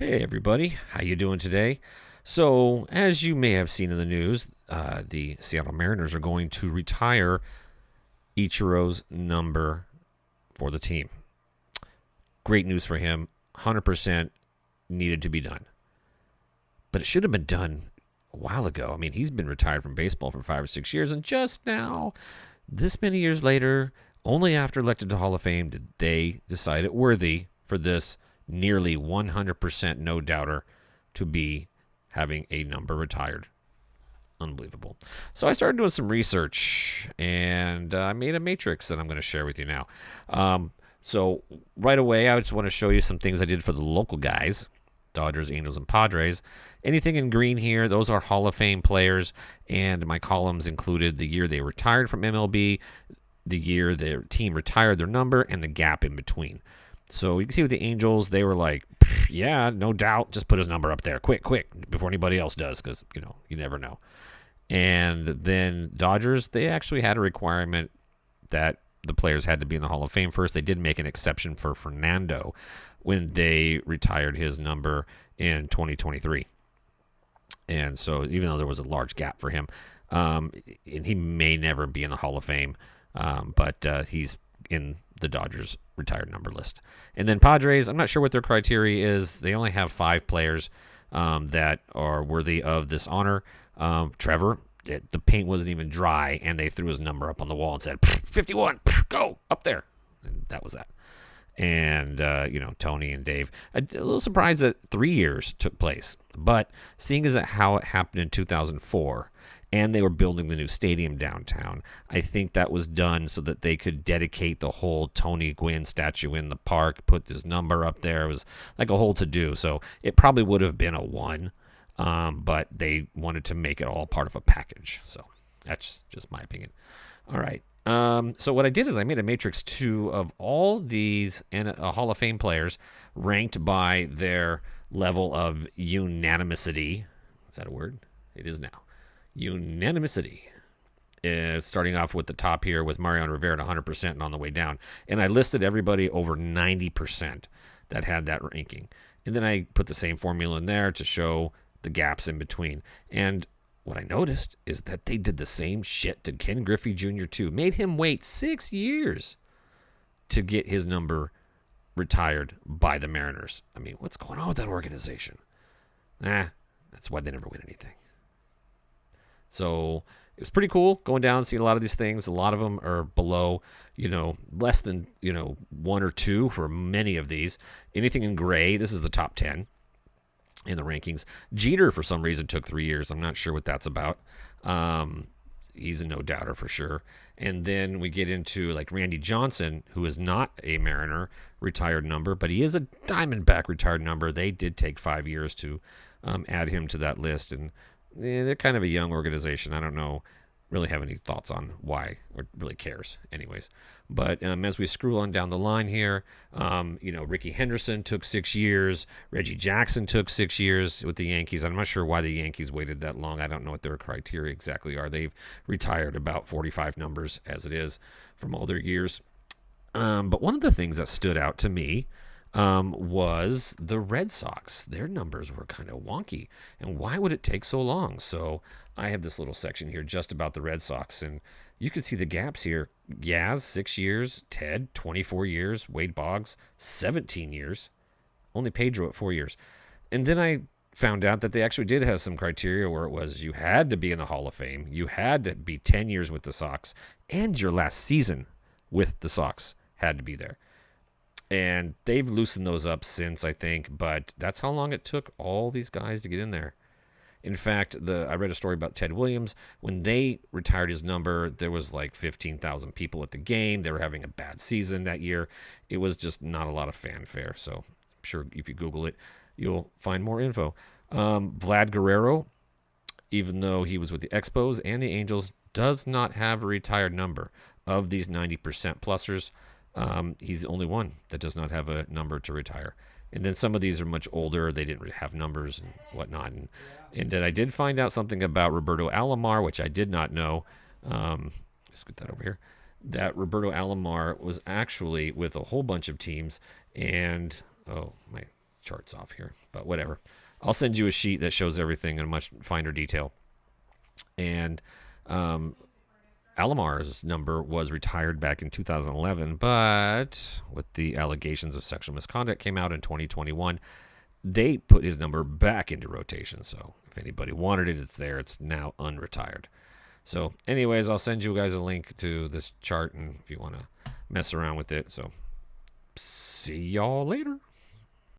Hey everybody, how you doing today? So, as you may have seen in the news, the Seattle Mariners are going to retire Ichiro's number for the team. Great news for him. 100% needed to be done. But it should have been done a while ago. I mean, he's been retired from baseball for 5 or 6 years, and just now, this many years later, only after elected to Hall of Fame, did they decide it worthy for this nearly 100% no doubter to be having a number retired. Unbelievable. So I started doing some research and I made a matrix that I'm going to share with you now. So right away, I just want to show you some things I did for the local guys, Dodgers, Angels, and Padres. Anything in green here, those are Hall of Fame players, and my columns included the year they retired from MLB, the year their team retired their number, and the gap in between. So you can see with the Angels, they were like, yeah, no doubt, just put his number up there, quick, before anybody else does, because, you never know. And then Dodgers, they actually had a requirement that the players had to be in the Hall of Fame first. They did make an exception for Fernando when they retired his number in 2023. And so even though there was a large gap for him, and he may never be in the Hall of Fame, but he's in the Dodgers retired number list. And then Padres, I'm not sure what their criteria is. They only have 5 players that are worthy of this honor. Trevor, the paint wasn't even dry, and they threw his number up on the wall and said, 51, go, up there. And that was that. And, Tony and Dave. A little surprised that 3 years took place. But seeing as how it happened in 2004, and they were building the new stadium downtown, I think that was done so that they could dedicate the whole Tony Gwynn statue in the park, put his number up there. It was like a whole to-do. So it probably would have been a 1, but they wanted to make it all part of a package. So that's just my opinion. All right. So what I did is I made a matrix 2 of all these Hall of Fame players ranked by their level of unanimity. Is that a word? It is now. Unanimity. Starting off with the top here with Mariano Rivera at 100% and on the way down. And I listed everybody over 90% that had that ranking. And then I put the same formula in there to show the gaps in between. And what I noticed is that they did the same shit to Ken Griffey Jr. too. Made him wait 6 years to get his number retired by the Mariners. I mean, what's going on with that organization? That's why they never win anything. So it was pretty cool going down and seeing a lot of these things. A lot of them are below, less than, 1 or 2 for many of these. Anything in gray, this is the top 10 in the rankings. Jeter, for some reason, took 3 years. I'm not sure what that's about. He's a no doubter for sure. And then we get into like Randy Johnson, who is not a Mariner retired number, but he is a Diamondback retired number. They did take 5 years to add him to that list. And they're kind of a young organization. I don't really have any thoughts on why or really cares anyways. But as we scroll on down the line here, Ricky Henderson took 6 years. Reggie Jackson took 6 years with the Yankees. I'm not sure why the Yankees waited that long. I don't know what their criteria exactly are. They've retired about 45 numbers as it is from all their years. But one of the things that stood out to me was the Red Sox. Their numbers were kind of wonky. And why would it take so long? So I have this little section here just about the Red Sox. And you can see the gaps here. Yaz, 6 years. Ted, 24 years. Wade Boggs, 17 years. Only Pedro at 4 years. And then I found out that they actually did have some criteria where it was you had to be in the Hall of Fame. You had to be 10 years with the Sox. And your last season with the Sox had to be there. And they've loosened those up since, I think, but that's how long it took all these guys to get in there. In fact, I read a story about Ted Williams. When they retired his number, there was like 15,000 people at the game. They were having a bad season that year. It was just not a lot of fanfare. So I'm sure if you Google it, you'll find more info. Vlad Guerrero, even though he was with the Expos and the Angels, does not have a retired number. Of these 90% plusers, he's the only one that does not have a number to retire. And then some of these are much older. They didn't really have numbers and whatnot. And then I did find out something about Roberto Alomar, which I did not know. Let's get that over here. That Roberto Alomar was actually with a whole bunch of teams. And, my charts off here, but whatever. I'll send you a sheet that shows everything in much finer detail. And Alomar's number was retired back in 2011, but with the allegations of sexual misconduct came out in 2021, they put his number back into rotation. So if anybody wanted it, it's there. It's now unretired. So anyways, I'll send you guys a link to this chart, and if you want to mess around with it. So see y'all later.